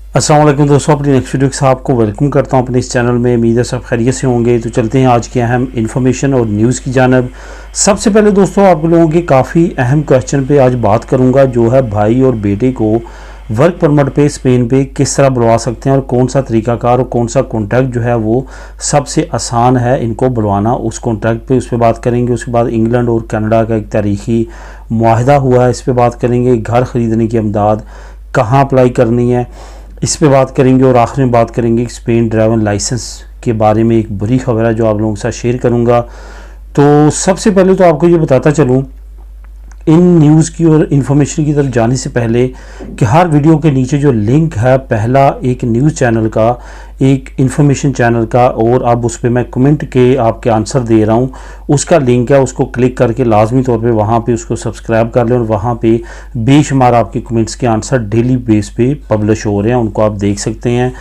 अस्सलाम वालेकुम दोस्तों, अपनी नेक्स्ट वीडियो के साथ आपको वेलकम करता हूं अपने इस चैनल में। उम्मीद है सब खैरियत से होंगे। तो चलते हैं आज के अहम इन्फॉर्मेशन और न्यूज़ की जानब। सबसे पहले दोस्तों आप लोगों के काफ़ी अहम क्वेश्चन पे आज बात करूंगा, जो है भाई और बेटे को वर्क परमिट पे स्पेन पे किस तरह बुलवा सकते हैं और कौन सा तरीकाकार और कौन सा कॉन्ट्रैक्ट जो है वो सबसे आसान है इनको बुलवाना। उस कॉन्ट्रैक्ट पे उस पर बात करेंगे। उसके बाद इंग्लैंड और कनाडा का एक तारीखी मुआहदा हुआ है, इस पर बात करेंगे। घर ख़रीदने की इमदाद कहाँ अप्लाई करनी है, इस पे बात करेंगे। और आखिर में बात करेंगे स्पेन ड्राइविंग लाइसेंस के बारे में, एक बुरी खबर है जो आप लोगों के साथ शेयर करूंगा। तो सबसे पहले तो आपको ये बताता चलूं इन न्यूज़ की और इन्फॉर्मेशन की तरफ जाने से पहले कि हर वीडियो के नीचे जो लिंक है, पहला एक न्यूज़ चैनल का, एक इन्फॉर्मेशन चैनल का, और अब उस पर मैं कमेंट के आपके आंसर दे रहा हूँ, उसका लिंक है। उसको क्लिक करके लाजमी तौर पे वहाँ पे उसको सब्सक्राइब कर लें और वहाँ पे बेशुमार आपके कमेंट्स के आंसर डेली बेस पे पब्लिश हो रहे हैं, उनको आप देख सकते हैं।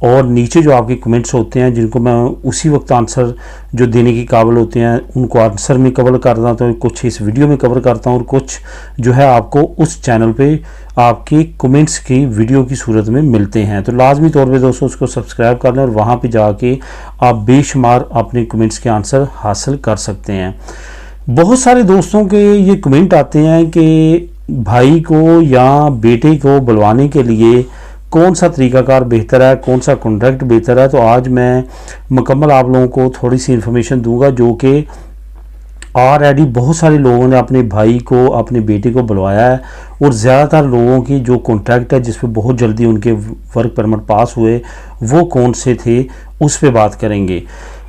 और नीचे जो आपके कमेंट्स होते हैं जिनको मैं उसी वक्त आंसर जो देने की काबिल होते हैं उनको आंसर में कवर करता हूँ, कुछ इस वीडियो में कवर करता हूँ और कुछ जो है आपको उस चैनल पे आपके कमेंट्स की वीडियो की सूरत में मिलते हैं। तो लाजमी तौर पे दोस्तों उसको सब्सक्राइब कर लें और वहाँ पे जाके आप बेशुमार अपने कमेंट्स के आंसर हासिल कर सकते हैं। बहुत सारे दोस्तों के ये कमेंट आते हैं कि भाई को या बेटे को बुलवाने के लिए कौन सा तरीकाकार बेहतर है, कौन सा कॉन्ट्रैक्ट बेहतर है। तो आज मैं मुकम्मल आप लोगों को थोड़ी सी इन्फॉर्मेशन दूंगा, जो कि ऑलरेडी बहुत सारे लोगों ने अपने भाई को अपने बेटे को बुलवाया है और ज़्यादातर लोगों की जो कॉन्ट्रैक्ट है जिस पे बहुत जल्दी उनके वर्क परमिट पास हुए वो कौन से थे, उस पर बात करेंगे।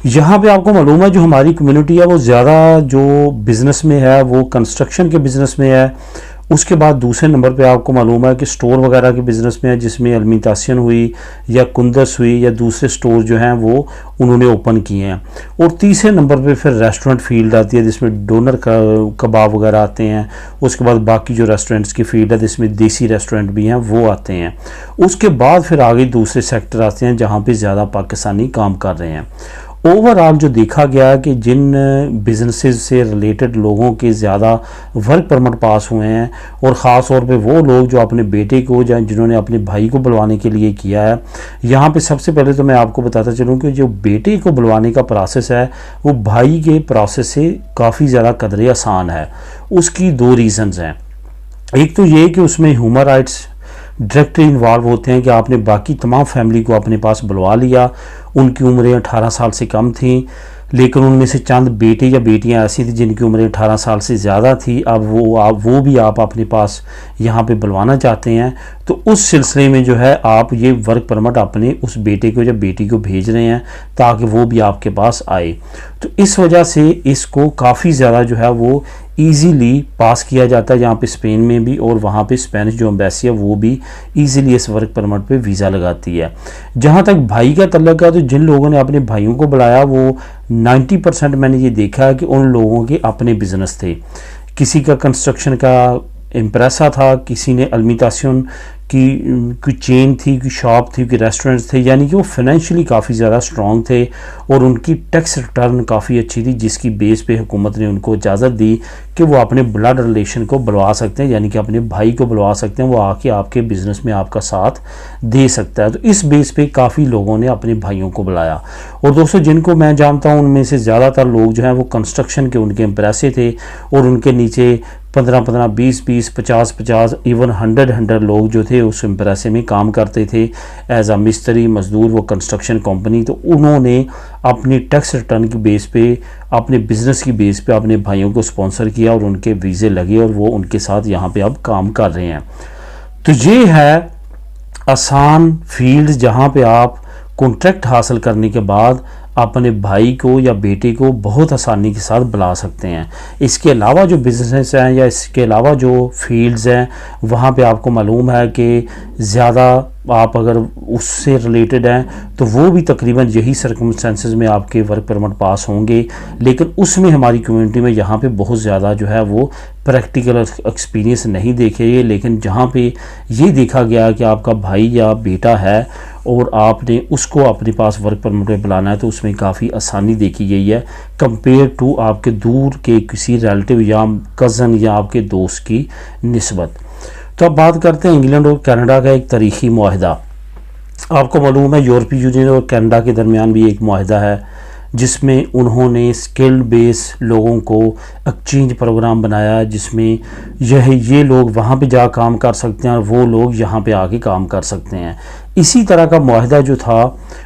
यहाँ पे आपको मालूम है जो हमारी कम्युनिटी है वो ज़्यादा जो बिज़नेस में है वो कंस्ट्रक्शन के बिज़नेस में है। उसके बाद दूसरे नंबर पे आपको मालूम है कि स्टोर वगैरह के बिज़नेस में है, जिसमें अलमीतासियन हुई या कुंदस हुई या दूसरे स्टोर जो हैं वो उन्होंने ओपन किए हैं। और तीसरे नंबर पे फिर रेस्टोरेंट फील्ड आती है जिसमें डोनर कबाब वगैरह आते हैं। उसके बाद बाकी जो रेस्टोरेंट्स की फील्ड है जिसमें देसी रेस्टोरेंट भी हैं वो आते हैं। उसके बाद फिर आगे दूसरे सेक्टर आते हैं जहाँ पर ज़्यादा पाकिस्तानी काम कर रहे हैं। ओवरऑल जो देखा गया कि जिन बिजनेसेस से रिलेटेड लोगों के ज़्यादा वर्क परमिट पास हुए हैं और ख़ास तौर पे वो लोग जो अपने बेटे को या जिन्होंने अपने भाई को बुलवाने के लिए किया है। यहाँ पे सबसे पहले तो मैं आपको बताता चलूँ कि जो बेटे को बुलवाने का प्रोसेस है वो भाई के प्रोसेस से काफ़ी ज़्यादा कदरे आसान है। उसकी दो रीज़न्स हैं। एक तो ये कि उसमें ह्यूमन राइट्स डायरेक्टली इन्वॉल्व होते हैं कि आपने बाकी तमाम फैमिली को अपने पास बुलवा लिया। उनकी उम्रें 18 साल से कम थी, लेकिन उनमें से चंद बेटे या बेटियां ऐसी थी जिनकी उम्रें 18 साल से ज़्यादा थी। अब वो भी आप अपने पास यहाँ पे बुलवाना चाहते हैं, तो उस सिलसिले में जो है आप ये वर्क परमिट अपने उस बेटे को या बेटी को भेज रहे हैं ताकि वो भी आपके पास आए। तो इस वजह से इसको काफ़ी ज़्यादा जो है वो ईज़िली पास किया जाता है यहाँ पे स्पेन में भी, और वहाँ पे स्पेनिश जो एम्बेसी है वो भी ईज़िली इस वर्क परमिट पे वीज़ा लगाती है। जहाँ तक भाई का तल्लक है तो जिन लोगों ने अपने भाइयों को बुलाया वो 90% मैंने ये देखा है कि उन लोगों के अपने बिजनेस थे। किसी का कंस्ट्रक्शन का इम्प्रेसा था, किसी ने अलमीतासियन की कोई चेन थी, कोई शॉप थी, कोई रेस्टोरेंट्स थे, यानी कि वो फाइनेंशियली काफ़ी ज़्यादा स्ट्रॉन्ग थे और उनकी टैक्स रिटर्न काफ़ी अच्छी थी, जिसकी बेस पे हुकूमत ने उनको इजाज़त दी कि वो अपने ब्लड रिलेशन को बुलवा सकते हैं, यानी कि अपने भाई को बुलवा सकते हैं, वो आके आपके बिज़नेस में आपका साथ दे सकता है। तो इस बेस पे काफ़ी लोगों ने अपने भाइयों को बुलाया। और दोस्तों जिनको मैं जानता हूँ उनमें से ज़्यादातर लोग जो हैं वो कंस्ट्रक्शन के उनके एम्प्रेसे थे और उनके नीचे 15-15, 20-20, 50-50, इवन 100 लोग जो थे उस एम्प्रेसे में काम करते थे एज आ मिस्त्री मजदूर, वो कंस्ट्रक्शन कंपनी। तो उन्होंने अपनी टैक्स रिटर्न की बेस पे, अपने बिजनेस की बेस पे अपने भाइयों को स्पॉन्सर किया और उनके वीज़े लगे और वो उनके साथ यहाँ पे अब काम कर रहे हैं। तो ये है आसान फील्ड जहाँ पे आप कॉन्ट्रैक्ट हासिल करने के बाद अपने भाई को या बेटे को बहुत आसानी के साथ बुला सकते हैं। इसके अलावा जो बिजनेस हैं या इसके अलावा जो फील्ड्स हैं वहाँ पे आपको मालूम है कि ज़्यादा आप अगर उससे रिलेटेड हैं तो वो भी तकरीबन यही सर्कमस्टेंसेस में आपके वर्क परमिट पास होंगे, लेकिन उसमें हमारी कम्युनिटी में यहाँ पे बहुत ज़्यादा जो है वो प्रैक्टिकल एक्सपीरियंस नहीं देखे गए। लेकिन जहाँ पे ये देखा गया कि आपका भाई या बेटा है और आपने उसको अपने पास वर्क परमिट में बुलाना है तो उसमें काफ़ी आसानी देखी गई है कंपेयर टू आपके दूर के किसी रिलेटिव या कज़न या आपके दोस्त की निस्बत। तो अब बात करते हैं इंग्लैंड और कनाडा का एक तारीखी मुआहदा। आपको मालूम है यूरोपीय यूनियन और कनाडा के दरमियान भी एक मुआहदा है जिसमें उन्होंने स्किल्ड बेस लोगों को एक्सचेंज प्रोग्राम बनाया, जिसमें ये लोग वहाँ पे जा काम कर सकते हैं और वो लोग यहाँ पे आके काम कर सकते हैं। इसी तरह का मुआहदा जो था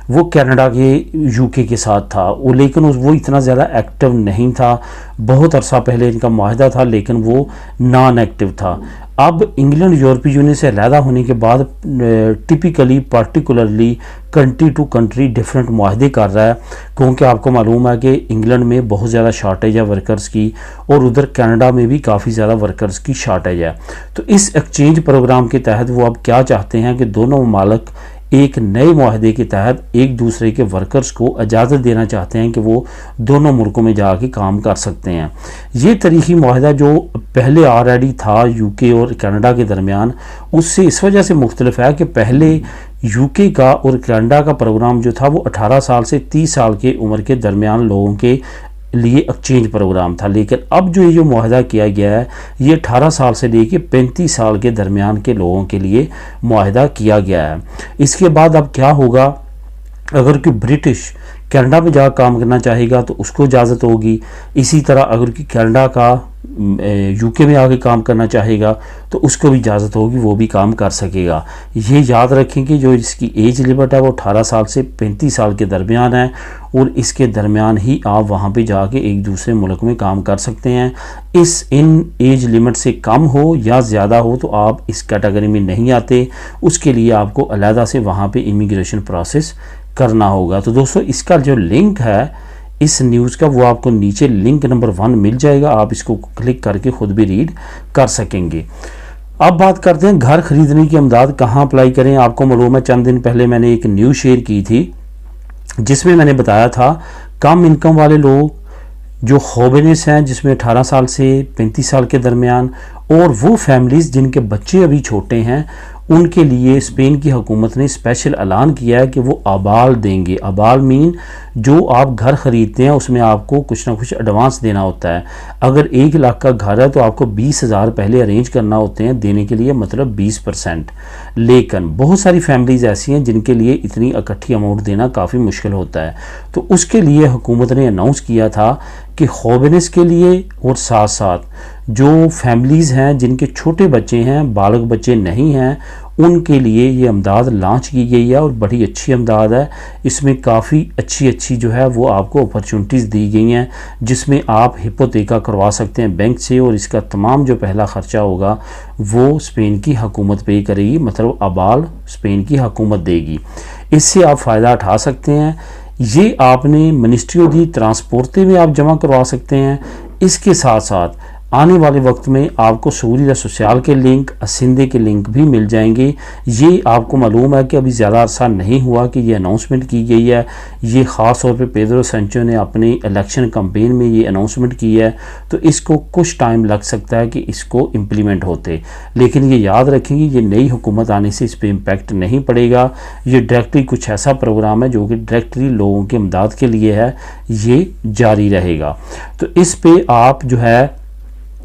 वो कनाडा के यूके के साथ था, वो लेकिन वो इतना ज़्यादा एक्टिव नहीं था। बहुत अरसा पहले इनका मुआहदा था लेकिन वो नॉन एक्टिव था। अब इंग्लैंड यूरोपीय यूनियन से अलहदा होने के बाद typically particularly country to country different मुआहदे कर रहा है, क्योंकि आपको मालूम है कि इंग्लैंड में बहुत ज़्यादा शार्टेज है वर्कर्स की और उधर कनाडा में भी काफ़ी ज़्यादा वर्कर्स की शार्टेज है। तो इस एक्सचेंज प्रोग्राम के तहत वो अब क्या चाहते हैं कि दोनों ममालिक एक नए मुआहदे के तहत एक दूसरे के वर्कर्स को इजाज़त देना चाहते हैं कि वो दोनों मुल्कों में जाके काम कर सकते हैं। ये तारीखी मुआहदा जो पहले ऑलरेडी था यूके और कनाडा के दरमियान, उससे इस वजह से मुख्तलिफ है कि पहले यूके का और कनाडा का प्रोग्राम जो था वो 18 साल से 30 साल के उम्र के दरमियान लोगों के लिए एक्सचेंज प्रोग्राम था, लेकिन अब जो मुआहदा किया गया है ये 18 साल से लेके 35 साल के दरमियान के लोगों के लिए मुआहदा किया गया है। इसके बाद अब क्या होगा, अगर कोई ब्रिटिश कनाडा में जाकर काम करना चाहेगा तो उसको इजाज़त होगी। इसी तरह अगर कोई कनाडा का यूके में आके काम करना चाहेगा तो उसको भी इजाज़त होगी, वो भी काम कर सकेगा। ये याद रखें कि जो इसकी एज लिमिट है वो 18 साल से 35 साल के दरमियान है और इसके दरमियान ही आप वहाँ पे जाके एक दूसरे मुल्क में काम कर सकते हैं। इन एज लिमिट से कम हो या ज़्यादा हो तो आप इस कैटेगरी में नहीं आते, उसके लिए आपको अलहदा से वहाँ पे इमिग्रेशन प्रोसेस करना होगा। तो दोस्तों इसका जो लिंक है इस न्यूज़ का वो आपको नीचे लिंक नंबर 1 मिल जाएगा, आप इसको क्लिक करके ख़ुद भी रीड कर सकेंगे। अब बात करते हैं घर ख़रीदने की इमदाद कहाँ अप्लाई करें। आपको मालूम है चंद दिन पहले मैंने एक न्यूज़ शेयर की थी जिसमें मैंने बताया था कम इनकम वाले लोग जो होबेनेस हैं जिसमें 18 साल से 35 साल के दरमियान और वो फैमिलीज़ जिनके बच्चे अभी छोटे हैं उनके लिए स्पेन की हुकूमत ने स्पेशल ऐलान किया है कि वो आबाल देंगे। आबाल मीन जो आप घर ख़रीदते हैं उसमें आपको कुछ ना कुछ एडवांस देना होता है। अगर 1 लाख का घर है तो आपको 20,000 पहले अरेंज करना होते हैं देने के लिए, मतलब 20%। लेकिन बहुत सारी फैमिलीज़ ऐसी हैं जिनके लिए इतनी इकट्ठी अमाउंट देना काफ़ी मुश्किल होता है, तो उसके लिए हुकूमत ने अनाउंस किया था कि होबेनेस के लिए और साथ साथ जो फैमिलीज़ हैं जिनके छोटे बच्चे हैं, बालग बच्चे नहीं हैं, उनके लिए ये इमदाद लॉन्च की गई है और बड़ी अच्छी इमदाद है। इसमें काफ़ी अच्छी जो है वो आपको अपॉर्चुनिटीज़ दी गई हैं जिसमें आप हिपोथेका करवा सकते हैं बैंक से और इसका तमाम जो पहला ख़र्चा होगा वो स्पेन की हुकूमत पे करेगी, मतलब आबाल स्पेन की हुकूमत देगी। इससे आप फ़ायदा उठा सकते हैं। ये आपने मिनिस्ट्री ऑफ दी ट्रांसपोर्टे में आप जमा करवा सकते हैं। इसके साथ साथ आने वाले वक्त में आपको सूरीदा सोशल के लिंक, असिंदे के लिंक भी मिल जाएंगे। ये आपको मालूम है कि अभी ज़्यादा अरसा नहीं हुआ कि ये अनाउंसमेंट की गई है। ये ख़ास तौर पे पेड्रो सैंचो ने अपने इलेक्शन कैंपेन में ये अनाउंसमेंट की है, तो इसको कुछ टाइम लग सकता है कि इसको इम्प्लीमेंट होते, लेकिन ये याद रखेंगे ये नई हुकूमत आने से इस पर इम्पैक्ट नहीं पड़ेगा। ये डायरेक्टली कुछ ऐसा प्रोग्राम है जो कि डायरेक्टली लोगों की इमदाद के लिए है, ये जारी रहेगा। तो इस पर आप जो है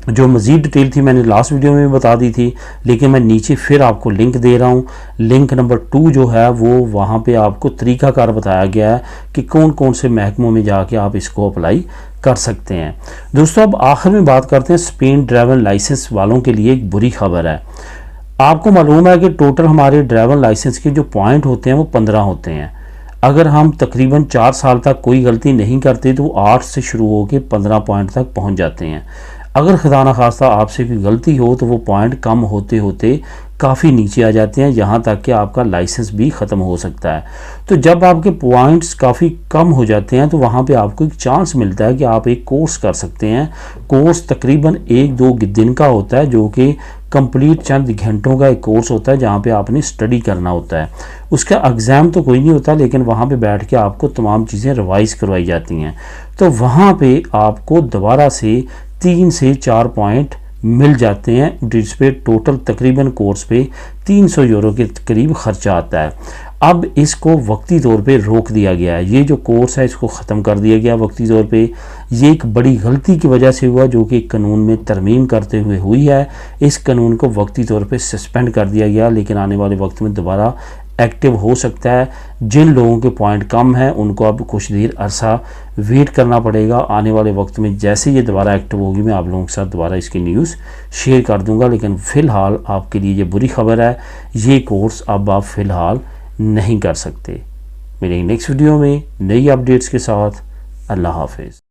जो मज़ीद डिटेल थी मैंने लास्ट वीडियो में भी बता दी थी, लेकिन मैं नीचे फिर आपको लिंक दे रहा हूँ। लिंक नंबर 2 जो है वो वहाँ पे आपको तरीक़ाकार बताया गया है कि कौन कौन से महकमों में जाके आप इसको अप्लाई कर सकते हैं। दोस्तों अब आखिर में बात करते हैं स्पेन ड्राइविंग लाइसेंस वालों के लिए एक बुरी खबर है। आपको मालूम है कि टोटल हमारे ड्राइविंग लाइसेंस के जो पॉइंट होते हैं वो 15 होते हैं। अगर हम तकरीबन 4 साल तक कोई गलती नहीं करते तो 8 से शुरू होकर 15 पॉइंट तक पहुँच जाते हैं। अगर खुदा न खास्ता आपसे कोई गलती हो तो वो पॉइंट कम होते होते काफ़ी नीचे आ जाते हैं, यहाँ तक कि आपका लाइसेंस भी ख़त्म हो सकता है। तो जब आपके पॉइंट्स काफ़ी कम हो जाते हैं तो वहाँ पे आपको एक चांस मिलता है कि आप एक कोर्स कर सकते हैं। कोर्स तकरीबन 1-2 दिन का होता है जो कि कंप्लीट चंद घंटों का एक कोर्स होता है जहाँ पे आपने स्टडी करना होता है। उसका एग्ज़ाम तो कोई नहीं होता, लेकिन वहाँ पे बैठ के आपको तमाम चीज़ें रिवाइज़ करवाई जाती हैं। तो वहाँ पे आपको दोबारा से 3 से 4 पॉइंट मिल जाते हैं, जिस पे टोटल तकरीबन कोर्स पे 300 यूरो के करीब खर्चा आता है। अब इसको वक्ती तौर पे रोक दिया गया है, ये जो कोर्स है इसको ख़त्म कर दिया गया वक्ती तौर पे। ये एक बड़ी गलती की वजह से हुआ जो कि कानून में तरमीम करते हुए हुई है। इस कानून को वक्ती तौर पे सस्पेंड कर दिया गया, लेकिन आने वाले वक्त में दोबारा एक्टिव हो सकता है। जिन लोगों के पॉइंट कम हैं उनको अब कुछ देर अरसा वेट करना पड़ेगा। आने वाले वक्त में जैसे ये दोबारा एक्टिव होगी मैं आप लोगों के साथ दोबारा इसकी न्यूज़ शेयर कर दूंगा। लेकिन फ़िलहाल आपके लिए ये बुरी खबर है, ये कोर्स अब आप फ़िलहाल नहीं कर सकते। मिलेंगे नेक्स्ट वीडियो में नई अपडेट्स के साथ। अल्लाह हाफिज़।